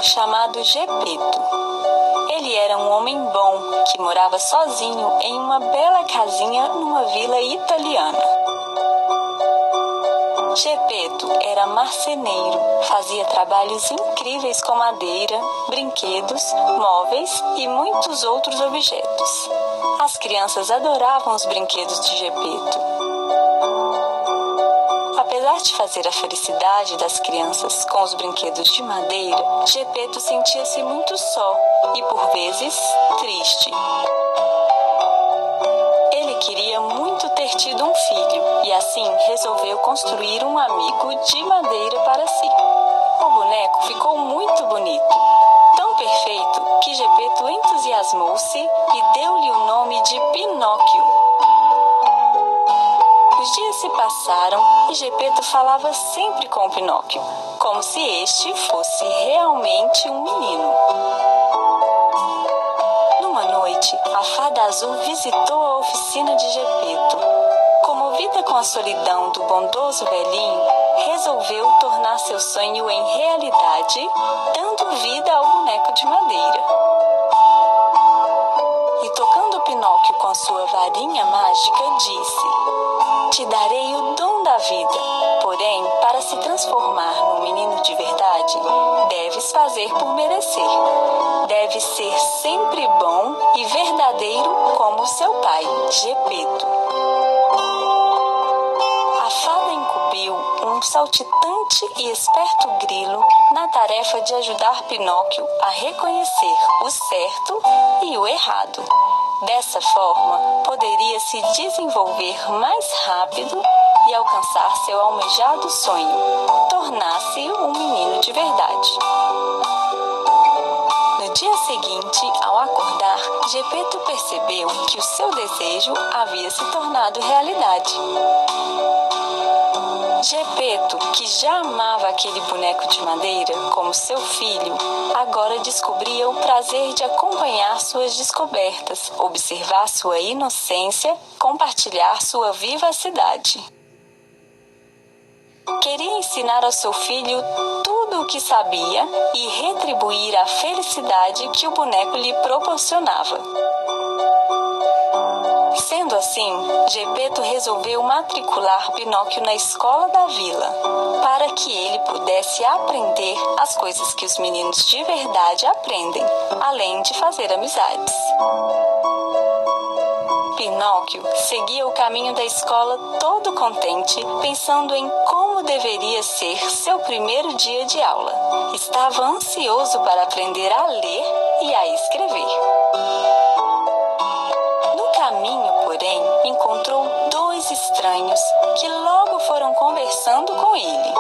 chamado Gepeto. Ele era um homem bom que morava sozinho em uma bela casinha numa vila italiana. Gepeto era marceneiro, fazia trabalhos incríveis com madeira, brinquedos, móveis e muitos outros objetos. As crianças adoravam os brinquedos de Gepeto. Apesar de fazer a felicidade das crianças com os brinquedos de madeira, Gepeto sentia-se muito só e, por vezes, triste. Ele queria muito ter tido um filho e, assim, resolveu construir um amigo de madeira para si. O boneco ficou muito bonito, tão perfeito que Gepeto entusiasmou-se e deu-lhe o nome de Pinóquio. Os dias se passaram e Gepeto falava sempre com Pinóquio, como se este fosse realmente um menino. Numa noite, a Fada Azul visitou a oficina de Gepeto. Comovida com a solidão do bondoso velhinho, resolveu tornar seu sonho em realidade, dando vida ao boneco de madeira. E tocando Pinóquio com sua varinha mágica, disse: "Te darei o dom da vida, porém, para se transformar num menino de verdade, deves fazer por merecer. Deves ser sempre bom e verdadeiro como seu pai, Gepeto." A fada incumbiu um saltitante e esperto grilo na tarefa de ajudar Pinóquio a reconhecer o certo e o errado. Dessa forma, poderia se desenvolver mais rápido e alcançar seu almejado sonho, tornar-se um menino de verdade. No dia seguinte, ao acordar, Gepeto percebeu que o seu desejo havia se tornado realidade. Gepeto, que já amava aquele boneco de madeira como seu filho, agora descobria o prazer de acompanhar suas descobertas, observar sua inocência, compartilhar sua vivacidade. Queria ensinar ao seu filho tudo o que sabia e retribuir a felicidade que o boneco lhe proporcionava. Sendo assim, Gepeto resolveu matricular Pinóquio na escola da vila, para que ele pudesse aprender as coisas que os meninos de verdade aprendem, além de fazer amizades. Pinóquio seguia o caminho da escola todo contente, pensando em como deveria ser seu primeiro dia de aula. Estava ansioso para aprender a ler e a escrever. No caminho, porém, encontrou dois estranhos que logo foram conversando com ele.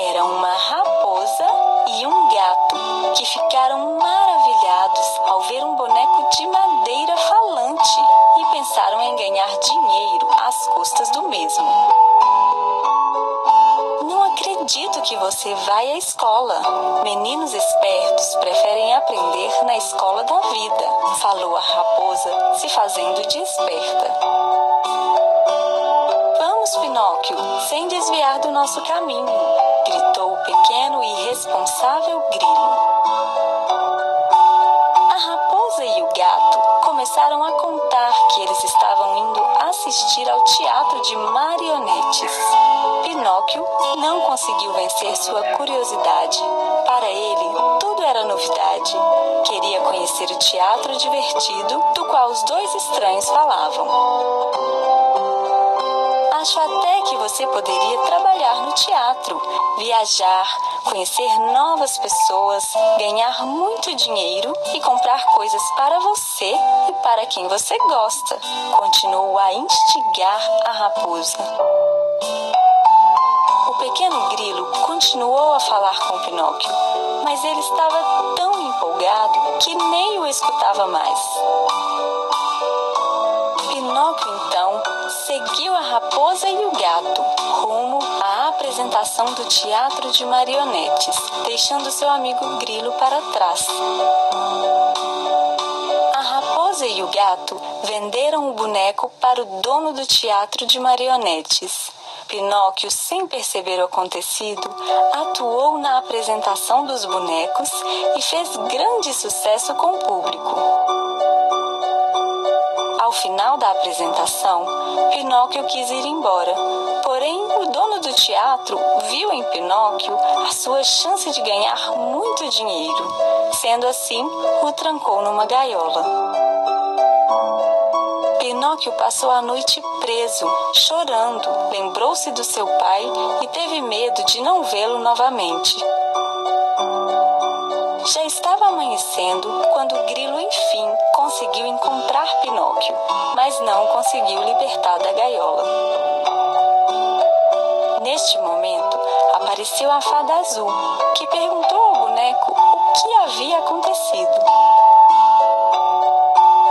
Era uma raposa e um gato, que ficaram maravilhados ao ver um boneco de madeira falante e pensaram em ganhar dinheiro às custas do mesmo. "Não acredito que você vai à escola. Meninos espertos preferem aprender na escola da vida", falou a raposa, se fazendo de esperta. "Vamos, Pinóquio, sem desviar do nosso caminho", gritou o pequeno e irresponsável grilo. A raposa e o gato começaram a contar que eles estavam indo assistir ao teatro de marionetes. Pinóquio não conseguiu vencer sua curiosidade. Para ele, tudo era novidade. Queria conhecer o teatro divertido do qual os dois estranhos falavam. "Acho até que você poderia trabalhar no teatro, viajar, conhecer novas pessoas, ganhar muito dinheiro e comprar coisas para você e para quem você gosta", continuou a instigar a raposa. O pequeno grilo continuou a falar com Pinóquio, mas ele estava tão empolgado que nem o escutava mais. Pinóquio, então, seguiu a raposa e o gato rumo à apresentação do teatro de marionetes, deixando seu amigo grilo para trás. A raposa e o gato venderam o boneco para o dono do teatro de marionetes. Pinóquio, sem perceber o acontecido, atuou na apresentação dos bonecos e fez grande sucesso com o público. Ao final da apresentação, Pinóquio quis ir embora, porém o dono do teatro viu em Pinóquio a sua chance de ganhar muito dinheiro. Sendo assim, o trancou numa gaiola. Pinóquio passou a noite preso, chorando, lembrou-se do seu pai e teve medo de não vê-lo novamente. Já estava amanhecendo quando o grilo, enfim, conseguiu encontrar Pinóquio, mas não conseguiu libertar da gaiola. Neste momento, apareceu a fada azul, que perguntou ao boneco o que havia acontecido.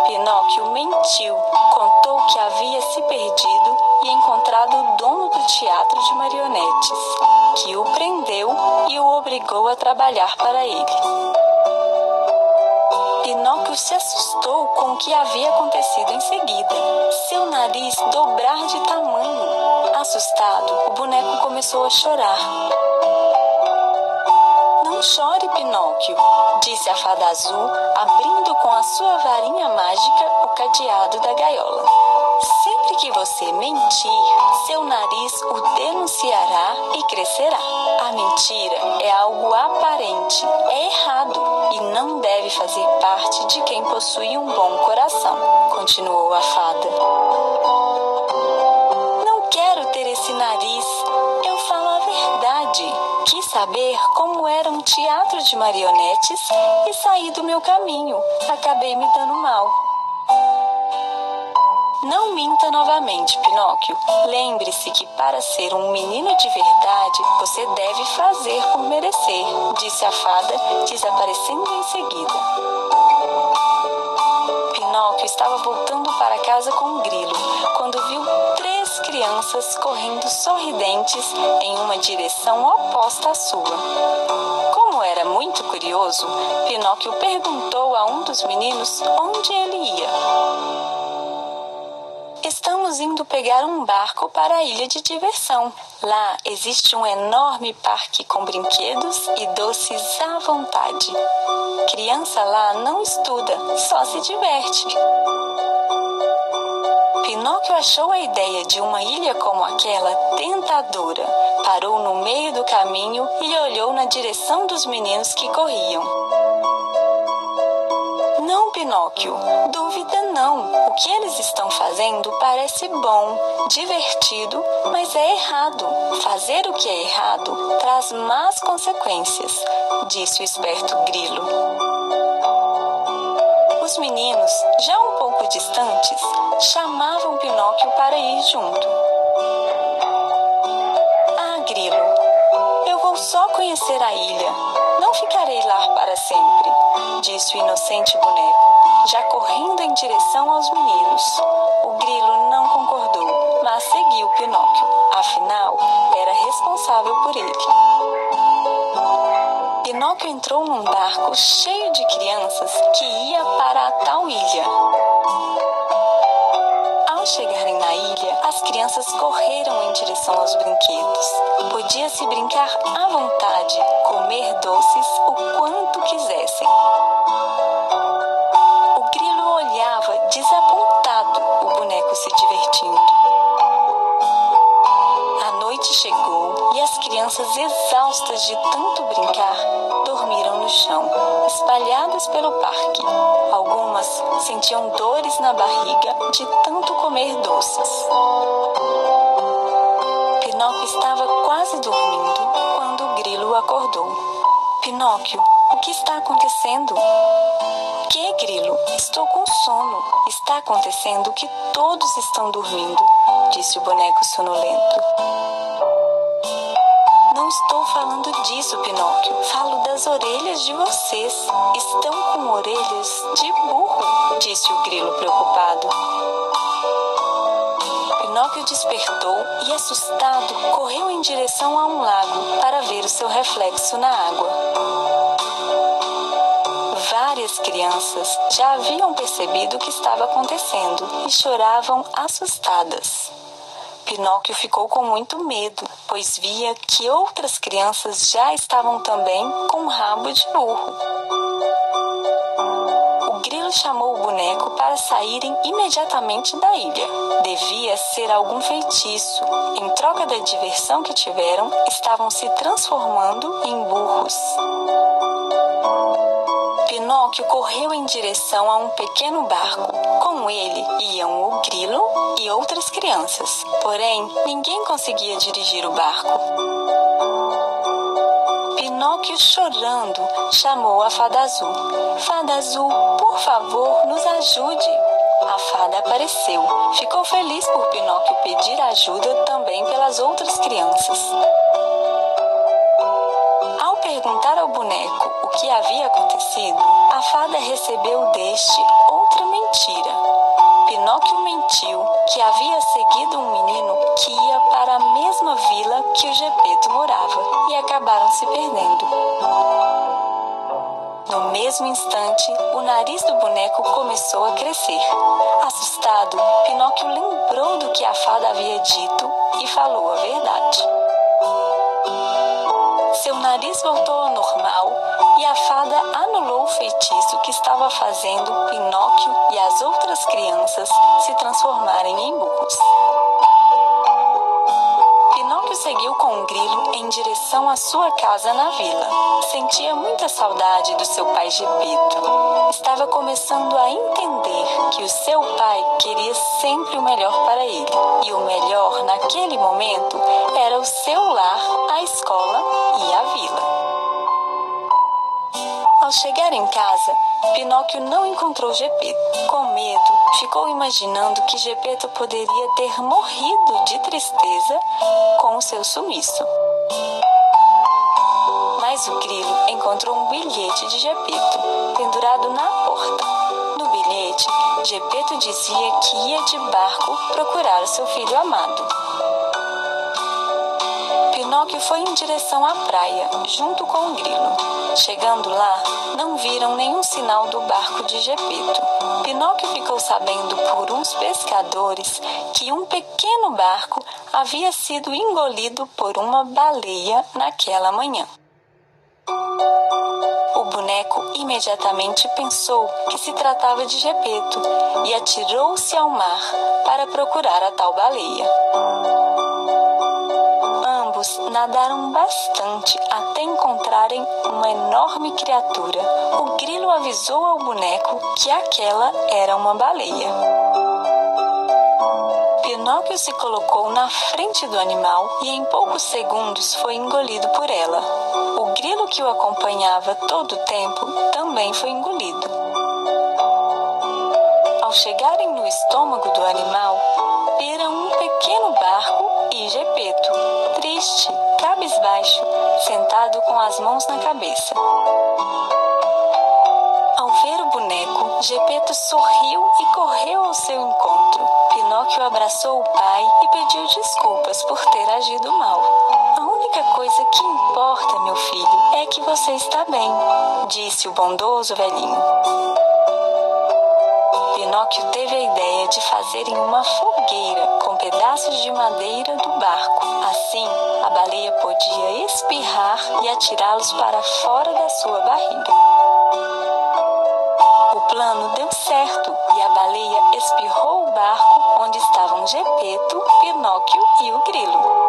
Pinóquio mentiu, contou que havia se perdido e encontrado o dono do teatro de marionetes, que o prendeu e o obrigou a trabalhar para ele. Pinóquio se assustou com o que havia acontecido em seguida. Seu nariz dobrar de tamanho. Assustado, o boneco começou a chorar. Não chore, Pinóquio, disse a fada azul, abrindo com a sua varinha mágica o cadeado da gaiola. Sempre que você mentir, seu nariz o denunciará e crescerá. A mentira é algo aparente, é errado e não deve fazer parte de quem possui um bom coração, continuou a fada. Não quero ter esse nariz, eu falo a verdade. Quis saber como era um teatro de marionetes e saí do meu caminho, acabei me dando mal. Não minta novamente, Pinóquio. Lembre-se que para ser um menino de verdade, você deve fazer por merecer, disse a fada, desaparecendo em seguida. Pinóquio estava voltando para casa com um grilo, quando viu 3 crianças correndo sorridentes em uma direção oposta à sua. Como era muito curioso, Pinóquio perguntou a um dos meninos onde ele ia. Estamos indo pegar um barco para a ilha de diversão. Lá existe um enorme parque com brinquedos e doces à vontade. Criança lá não estuda, só se diverte. Pinóquio achou a ideia de uma ilha como aquela tentadora. Parou no meio do caminho e olhou na direção dos meninos que corriam. Não, Pinóquio, dúvida não. O que eles estão fazendo parece bom, divertido, mas é errado. Fazer o que é errado traz más consequências, disse o esperto grilo. Os meninos, já um pouco distantes, chamavam Pinóquio para ir junto. Ah, grilo, eu vou só conhecer a ilha. Não ficarei lá para sempre, disse o inocente boneco, já correndo em direção aos meninos. O grilo não concordou, mas seguiu Pinóquio. Afinal, era responsável por ele. Pinóquio entrou num barco cheio de crianças que ia para a tal ilha. Ao chegarem na ilha, as crianças correram em direção aos brinquedos. Podia-se brincar à vontade, comer doces o quanto quisessem. O grilo olhava desapontado o boneco se divertindo. A noite chegou e as crianças, exaustas de tanto brincar, dormiram no chão, espalhadas pelo parque. Algumas sentiam dores na barriga de tanto comer doces. Pinóquio estava quase dormindo quando o grilo acordou. Pinóquio, o que está acontecendo? Que, grilo? Estou com sono. Está acontecendo que todos estão dormindo, disse o boneco sonolento. Não estou falando disso, Pinóquio. Falo das orelhas de vocês. Estão com orelhas de burro, disse o grilo preocupado. Pinóquio despertou e, assustado, correu em direção a um lago para ver o seu reflexo na água. Várias crianças já haviam percebido o que estava acontecendo e choravam assustadas. Pinóquio ficou com muito medo, pois via que outras crianças já estavam também com um rabo de burro. O grilo chamou o boneco para saírem imediatamente da ilha. Devia ser algum feitiço. Em troca da diversão que tiveram, estavam se transformando em burros. Pinóquio correu em direção a um pequeno barco. Com ele iam o grilo e outras crianças. Porém, ninguém conseguia dirigir o barco. Pinóquio, chorando, chamou a Fada Azul. Fada Azul, por favor, nos ajude. A fada apareceu. Ficou feliz por Pinóquio pedir ajuda também pelas outras crianças. Ao perguntar ao boneco o que havia acontecido, a fada recebeu deste outra mentira. Pinóquio mentiu que havia seguido um menino que ia para a mesma vila que o Gepeto morava e acabaram se perdendo. No mesmo instante, o nariz do boneco começou a crescer. Assustado, Pinóquio lembrou do que a fada havia dito e falou a verdade. Seu nariz voltou ao normal e a fada anulou o feitiço que estava fazendo Pinóquio e as outras crianças se transformarem em burros. Pinóquio seguiu com o grilo em direção à sua casa na vila. Sentia muita saudade do seu pai Gepeto. Estava começando a entender que o seu pai queria sempre o melhor para ele. E o melhor naquele momento era o seu lar, a escola e a vila. Ao chegar em casa, Pinóquio não encontrou Gepeto. Com medo, ficou imaginando que Gepeto poderia ter morrido de tristeza com o seu sumiço. Mas o grilo encontrou um bilhete de Gepeto, pendurado na porta. No bilhete, Gepeto dizia que ia de barco procurar o seu filho amado. Pinóquio foi em direção à praia, junto com o grilo. Chegando lá, não viram nenhum sinal do barco de Gepeto. Pinóquio ficou sabendo por uns pescadores que um pequeno barco havia sido engolido por uma baleia naquela manhã. O boneco imediatamente pensou que se tratava de Gepeto e atirou-se ao mar para procurar a tal baleia. Ambos nadaram bastante até encontrarem uma enorme criatura. O grilo avisou ao boneco que aquela era uma baleia. Pinóquio se colocou na frente do animal e em poucos segundos foi engolido por ela. O grilo que o acompanhava todo o tempo também foi engolido. Ao chegarem no estômago do animal, viram um pequeno barco e Gepeto, triste, cabisbaixo, sentado com as mãos na cabeça. Ao ver o boneco, Gepeto sorriu e correu ao seu encontro. Pinóquio abraçou o pai e pediu desculpas por ter agido mal. A única coisa que importa, meu filho, é que você está bem, disse o bondoso velhinho. Pinóquio teve a ideia de fazerem uma fogueira com pedaços de madeira do barco. Assim, a baleia podia espirrar e atirá-los para fora da sua barriga. O plano deu certo e a baleia espirrou o barco onde estavam Gepeto, Pinóquio e o grilo.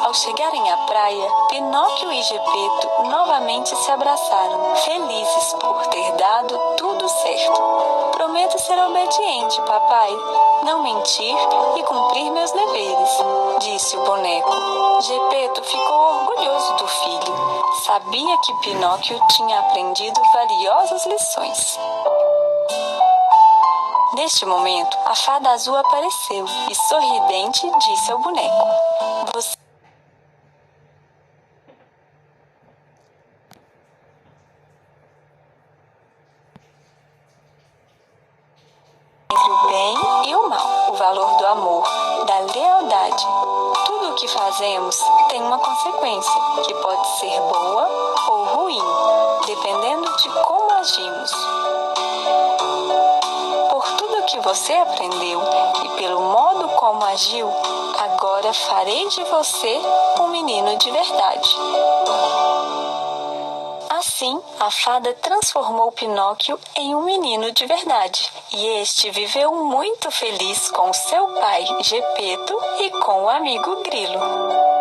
Ao chegarem à praia, Pinóquio e Gepeto novamente se abraçaram, felizes por ter dado tudo certo. Prometo ser obediente, papai, não mentir e cumprir meus deveres, disse o boneco. Gepeto ficou orgulhoso do filho. Sabia que Pinóquio tinha aprendido valiosas lições. Neste momento, a fada azul apareceu e, sorridente, disse ao boneco: Você entre o bem e o mal, o valor do amor, da lealdade. Tudo o que fazemos tem uma consequência, que pode ser boa ou ruim, dependendo de como agimos. Por tudo que você aprendeu e pelo modo como agiu, agora farei de você um menino de verdade. Assim, a fada transformou Pinóquio em um menino de verdade, e este viveu muito feliz com seu pai, Gepeto, e com o amigo Grilo.